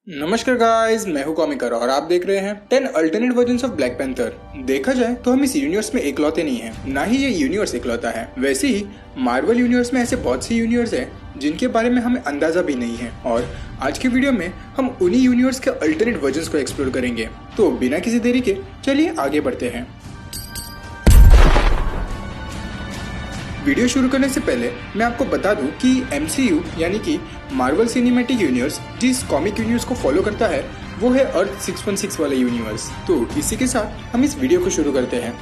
नमस्कार गाइस, मैं हूं कॉमिकर और आप देख रहे हैं 10 alternate versions of black panther. देखा जाए तो हम इस यूनिवर्स में इकलौते नहीं हैं, ना ही ये यूनिवर्स इकलौता है। वैसे ही मार्वल यूनिवर्स में ऐसे बहुत सी यूनिवर्स हैं जिनके बारे में हमें अंदाजा भी नहीं है, और आज की वीडियो में हम उन्हीं यूनिवर्स के अल्टरनेट वर्जन्स को एक्सप्लोर करेंगे। तो बिना किसी देरी के चलिए आगे बढ़ते हैं। वीडियो शुरू करने से पहले मैं आपको बता दूं कि MCU यानी कि मार्वल सिनेमैटिक यूनिवर्स जिस कॉमिक यूनिवर्स को फॉलो करता है वो है अर्थ 616 वाला यूनिवर्स। तो इसी के साथ हम इस वीडियो को शुरू करते हैं।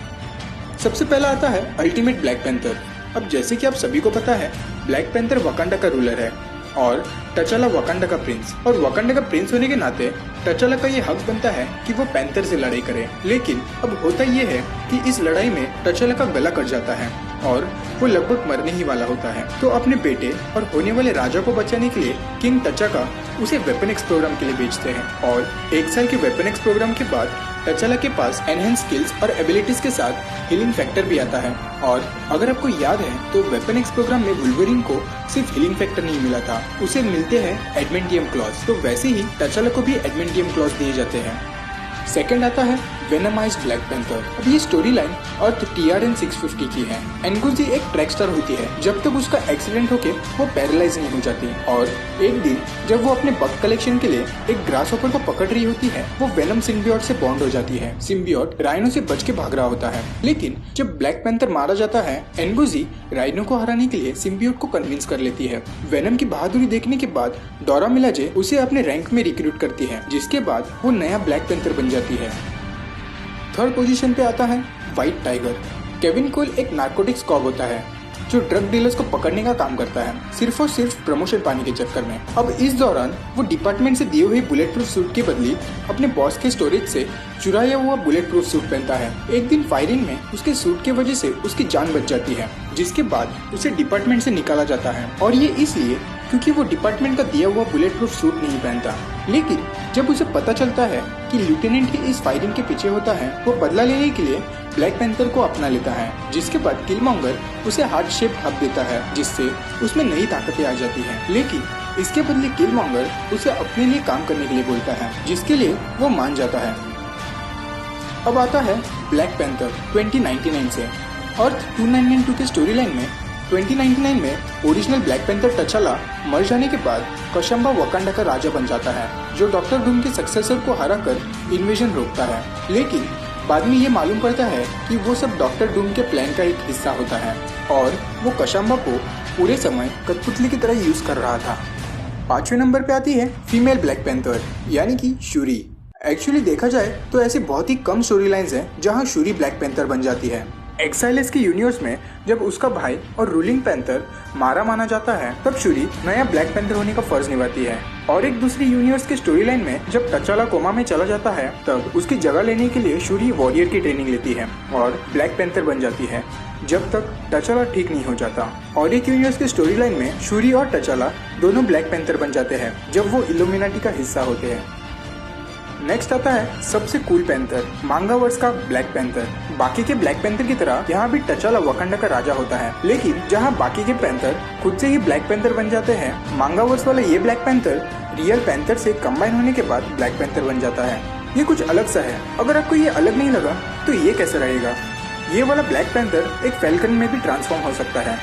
सबसे पहला आता है अल्टीमेट ब्लैक पैंथर। अब जैसे कि आप सभी को पता है, ब्लैक पैंथर वकांडा का रूलर है और टचाला वकांडा का प्रिंस, और वकांडा का प्रिंस होने के नाते टचाला का ये हक बनता है कि वो पैंथर से लड़ाई करे। लेकिन अब होता ये है कि इस लड़ाई में टचाला का गला कट जाता है और वो लगभग मरने ही वाला होता है। तो अपने बेटे और होने वाले राजा को बचाने के लिए किंग टचाका उसे वेपन एक्स प्रोग्राम के लिए भेजते हैं, और 1 साल के वेपन एक्स प्रोग्राम के बाद टचाला के पास एनहेंस स्किल्स और एबिलिटीज के साथ हीलिंग फैक्टर भी आता है। और अगर आपको याद है तो वेपन एक्स प्रोग्राम में वुल्वरीन को सिर्फ हीलिंग फैक्टर नहीं मिला था, उसे मिलते हैं एडमेंटियम क्लॉज। तो वैसे ही टचाला को भी एडमेंटियम क्लॉज दिए जाते हैं। सेकंड आता है वेनमाइज्ड ब्लैक पैंथर। अब ये स्टोरी लाइन अर्थ TRN 650 की है। एनगुजी एक ट्रैक स्टार होती है जब तक उसका एक्सीडेंट होके वो पैरालाइज नहीं हो जाती, और एक दिन जब वो अपने बग कलेक्शन के लिए एक ग्रासहॉपर को पकड़ रही होती है, वो वेनम सिम्बियोट से बॉन्ड हो जाती है। सिम्बियोट राइनो से बच के भाग रहा होता है, लेकिन जब ब्लैक पैंथर मारा जाता है, एनगुजी राइनो को हराने के लिए सिम्बियोट को कन्विंस कर लेती है। वेनम की बहादुरी देखने के बाद डोरा मिलाजे उसे अपने रैंक में रिक्रूट करती है, जिसके बाद वो नया ब्लैक पैंथर बन जाती है। थर्ड पोजीशन पे आता है व्हाइट टाइगर। केविन कोयल एक नार्कोटिक्स कॉप होता है जो ड्रग डीलर्स को पकड़ने का काम करता है, सिर्फ और सिर्फ प्रमोशन पाने के चक्कर में। अब इस दौरान वो डिपार्टमेंट से दिए हुए बुलेट प्रूफ सूट के बदले अपने बॉस के स्टोरेज से चुराया हुआ बुलेट प्रूफ सूट पहनता है। एक दिन फायरिंग में उसके सूट की वजह से उसकी जान बच जाती है, जिसके बाद उसे डिपार्टमेंट से निकाला जाता है, और ये इसलिए क्योंकि वो डिपार्टमेंट का दिया हुआ बुलेट प्रूफ सूट नहीं पहनता। लेकिन जब उसे पता चलता है कि लेफ्टिनेंट ही इस फायरिंग के पीछे होता है, वो बदला लेने के लिए ब्लैक पैंथर को अपना लेता है, जिसके बाद किलमॉन्गर उसे हार्ट शेप हब देता है, जिससे उसमें नई ताकतें आ जाती हैं। लेकिन इसके बदले किलमॉन्गर उसे अपने लिए काम करने के लिए बोलता है, जिसके लिए वो मान जाता है। अब आता है ब्लैक पैंथर 2099 से। अर्थ 2992 के स्टोरी लाइन में 2099 में ओरिजिनल ब्लैक पैंथर टचाला मर जाने के बाद कशंबा वकांडा का राजा बन जाता है, जो डॉक्टर डूम के सक्सेसर को हराकर इन्वेजन रोकता है। लेकिन बाद में ये मालूम पड़ता है कि वो सब डॉक्टर डूम के प्लान का एक हिस्सा होता है, और वो कशंबा को पूरे समय कठपुतली की तरह यूज कर रहा था। 5वें नंबर पे आती है फीमेल ब्लैक पैंथर यानी कि शूरी। एक्चुअली देखा जाए तो ऐसे बहुत ही कम स्टोरी लाइन्स हैं जहाँ शूरी ब्लैक पैंथर बन जाती है। एक्साइलस के यूनिवर्स में जब उसका भाई और रूलिंग पैंथर मारा माना जाता है, तब शूरी नया ब्लैक पैंथर होने का फर्ज निभाती है। और एक दूसरी यूनिवर्स के स्टोरी लाइन में जब टचाला कोमा में चला जाता है, तब उसकी जगह लेने के लिए शूरी वॉरियर की ट्रेनिंग लेती है और ब्लैक पैंथर बन जाती है जब तक टचाला ठीक नहीं हो जाता। और एक यूनिवर्स के स्टोरी लाइन में शूरी और टचाला दोनों ब्लैक पैंथर बन जाते हैं जब वो इल्यूमिनाटी का हिस्सा होते हैं। नेक्स्ट आता है सबसे कूल पैंथर, मांगावर्स का ब्लैक पैंथर। बाकी के ब्लैक पैंथर की तरह यहाँ भी टचाला वकांडा का राजा होता है, लेकिन जहाँ बाकी के पैंथर खुद से ही ब्लैक पैंथर बन जाते हैं, मांगावर्स वाला ये ब्लैक पैंथर रियल पैंथर से कंबाइन होने के बाद ब्लैक पैंथर बन जाता है। ये कुछ अलग सा है। अगर आपको ये अलग नहीं लगा तो ये कैसे रहेगा? ये वाला ब्लैक पैंथर एक फैल्कन में भी ट्रांसफॉर्म हो सकता है।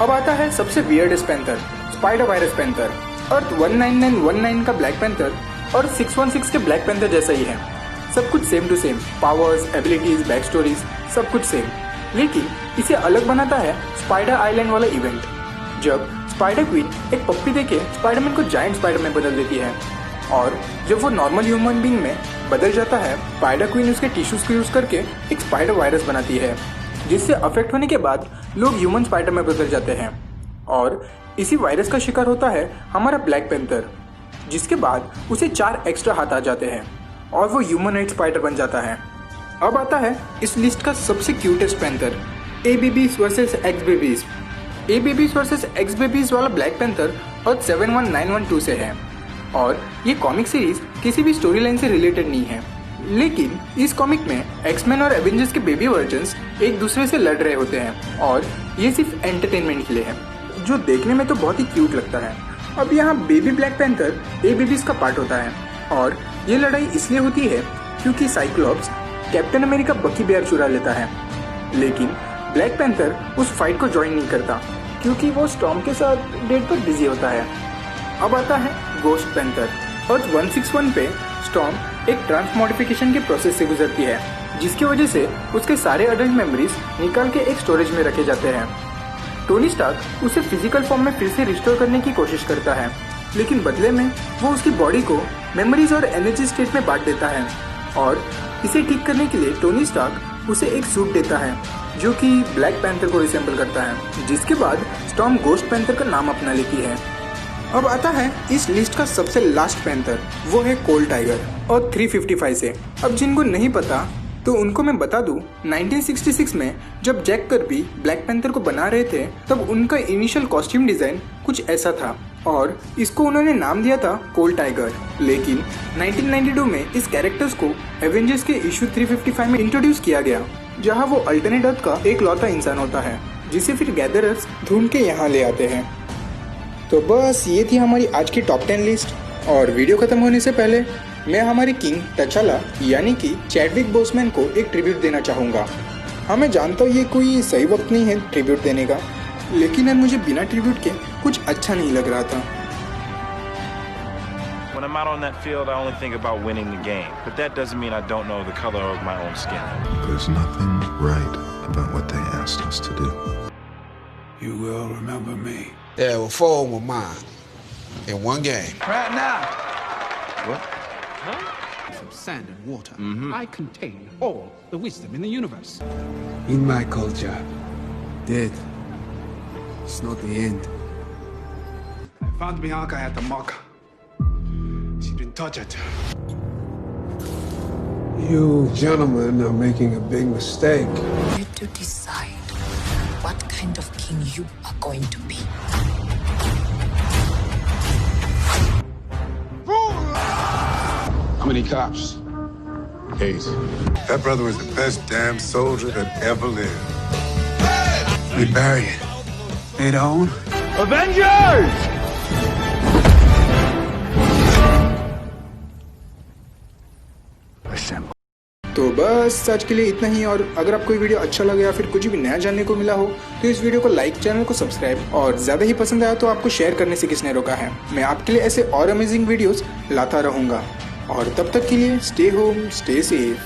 अब आता है सबसे weirdest panther, spider virus panther. Earth 19919 का ब्लैक पैंथर और 616 के ब्लैक पैंथर जैसा ही है। सब कुछ same to same, powers, abilities, back stories सब कुछ सेम। लेकिन इसे अलग बनाता है स्पाइडर आइलैंड वाला इवेंट, जब स्पाइडर क्वीन एक पप्पी देके स्पाइडरमैन को जायंट स्पाइडर में बदल देती है, और जब वो नॉर्मल ह्यूमन बीइंग में बदल जाता है, स्पाइडर क्वीन उसके टिश्यूज को यूज करके एक स्पाइडर वायरस बनाती है, जिससे अफेक्ट होने के बाद लोग ह्यूमन स्पाइडर में बदल जाते हैं। और इसी वायरस का शिकार होता है हमारा ब्लैक पैंथर, जिसके बाद उसे 4 एक्स्ट्रा हाथ आ जाते हैं और वो ह्यूमनॉइड स्पाइडर बन जाता है। अब आता है इस लिस्ट का सबसे cutest panther, ABBs versus XBBs। ABBs versus XBBs वाला ब्लैक पैंथर और 71912 से है, और ये कॉमिक सीरीज किसी भी स्टोरी लाइन से रिलेटेड नहीं है। लेकिन इस कॉमिक में एक्समैन और एवेंजर्स के बेबी वर्जन्स एक दूसरे से लड़ रहे होते हैं, और ये सिर्फ एंटरटेनमेंट के लिए है, जो देखने में तो बहुत ही क्यूट लगता है। अब यहाँ बेबी ब्लैक पैंथर एबीबीज का पार्ट होता है और ये लड़ाई इसलिए होती है क्योंकि साइक्लॉप्स कैप्टन अमेरिका बकी बेयर चुरा लेता है, लेकिन ब्लैक पैंथर उस फाइट को ज्वाइन नहीं करता क्योंकि वो स्टॉर्म के साथ डेट पर बिजी होता है। अब आता है गोस्ट पैंथर। अर्थ 161 पे स्टॉर्म एक ट्रांसमॉडिफिकेशन के प्रोसेस से गुजरती है, जिसकी वजह से उसके सारे अडल्ट मेमोरीज निकाल के एक स्टोरेज में रखे जाते हैं। टोनी स्टार्क उसे फिजिकल फॉर्म में फिर से रिस्टोर करने की कोशिश करता है, लेकिन बदले में वो उसकी बॉडी को मेमोरीज और एनर्जी स्टेट में बांट देता है और इसे ठीक करने के लिए टोनी स्टार्क उसे एक सूट देता है जो कि ब्लैक पैंथर को रिसेंबल करता है, जिसके बाद स्टॉर्म गोस्ट पैंथर का नाम अपना लेती है। अब आता है इस लिस्ट का सबसे लास्ट पैंथर, वो है कोल्ड टाइगर और 355 से। अब जिनको नहीं पता तो उनको मैं बता दूं, 1966 में जब जैक कर्बी ब्लैक पैंथर को बना रहे थे तब उनका इनिशियल कॉस्ट्यूम डिजाइन कुछ ऐसा था और इसको उन्होंने नाम दिया था कोल्ड टाइगर। लेकिन 1992 में इस कैरेक्टर्स को एवेंजर्स के इशू 355 में इंट्रोड्यूस किया गया, जहां वो अल्टरनेट अर्थ का एक लौता इंसान होता है जिसे फिर गैदरर्स ढूंढ के यहाँ ले आते हैं। तो बस ये थी हमारी आज की टॉप 10 लिस्ट, और वीडियो खत्म होने से पहले मैं हमारे किंग तचाला यानी कि चैडविक बोसमैन को एक ट्रिब्यूट देना चाहूँगा। हाँ, मैं जानता हूँ ये कोई सही वक्त नहीं है ट्रिब्यूट देने का, लेकिन यार मुझे बिना ट्रिब्यूट के कुछ अच्छा नहीं लग रहा था। When I'm out on that field, I only think about winning the game, but that doesn't mean I don't know the color of my own skin. There's nothing right about what they asked us to do. You will remember me. Yeah, well, 4 were mine in one game. Right now. What? From sand and water, I contain all the wisdom in the universe. In my culture, death is not the end. I found Miyaka at the mark. She didn't touch it. You gentlemen are making a big mistake. You need to decide what kind of king you are going to be. How many cops? 8. That brother was the best damn soldier that ever lived. We bury it. Later on. Avengers! Assemble. तो बस आज के लिए इतना ही, और अगर आपको ये वीडियो अच्छा लगा या फिर कुछ भी नया जानने को मिला हो तो इस वीडियो को लाइक, चैनल को सब्सक्राइब, और ज़्यादा ही पसंद आया तो आपको शेयर करने से किसने रोका है। मैं आपके लिए ऐसे और अमेजिंग वीडियोस लाता रहूँगा, और तब तक के लिए स्टे होम, स्टे सेफ।